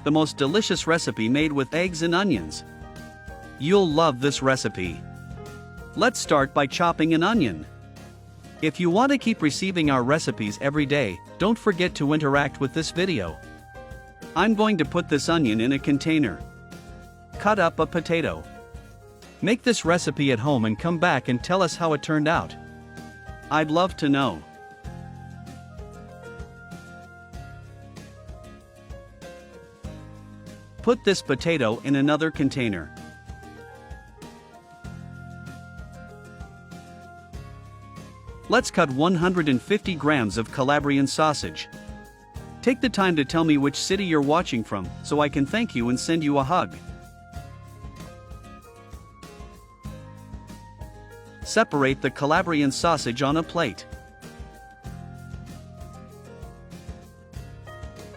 the most delicious recipe made with eggs and onions. You'll love this recipe. Let's start by chopping an onion. If you want to keep receiving our recipes every day, don't forget to interact with this video. I'm going to put this onion in a container. Cut up a potato. Make this recipe at home and come back and tell us how it turned out. I'd love to know. Put this potato in another container. Let's cut 150 grams of Calabrian sausage. Take the time to tell me which city you're watching from, so I can thank you and send you a hug. Separate the Calabrian sausage on a plate.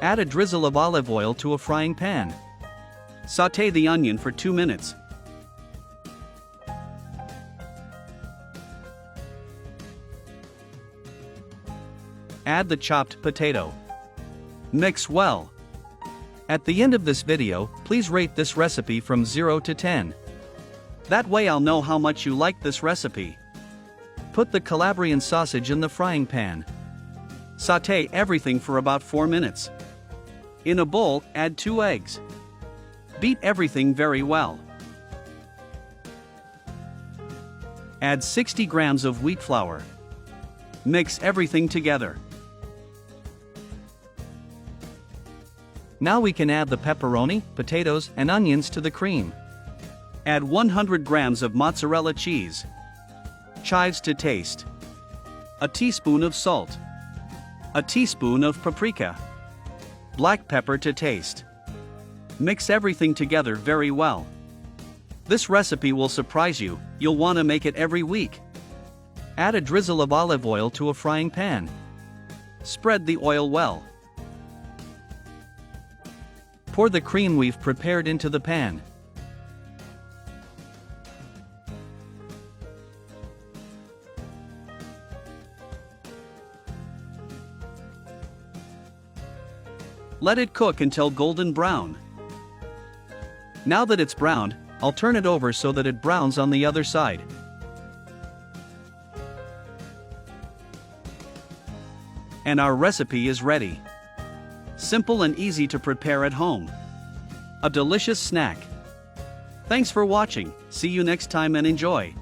Add a drizzle of olive oil to a frying pan. Sauté the onion for 2 minutes. Add the chopped potato. Mix well. At the end of this video, please rate this recipe from 0 to 10. That way I'll know how much you like this recipe. Put the Calabrian sausage in the frying pan. Sauté everything for about 4 minutes. In a bowl, add 2 eggs. Beat everything very well. Add 60 grams of wheat flour. Mix everything together. Now we can add the pepperoni, potatoes, and onions to the cream. Add 100 grams of mozzarella cheese. Chives to taste. A teaspoon of salt. A teaspoon of paprika. Black pepper to taste. Mix everything together very well. This recipe will surprise you, you'll want to make it every week. Add a drizzle of olive oil to a frying pan. Spread the oil well. Pour the cream we've prepared into the pan. Let it cook until golden brown. Now that it's browned, I'll turn it over so that it browns on the other side. And our recipe is ready. Simple and easy to prepare at home. A delicious snack. Thanks for watching, see you next time and enjoy.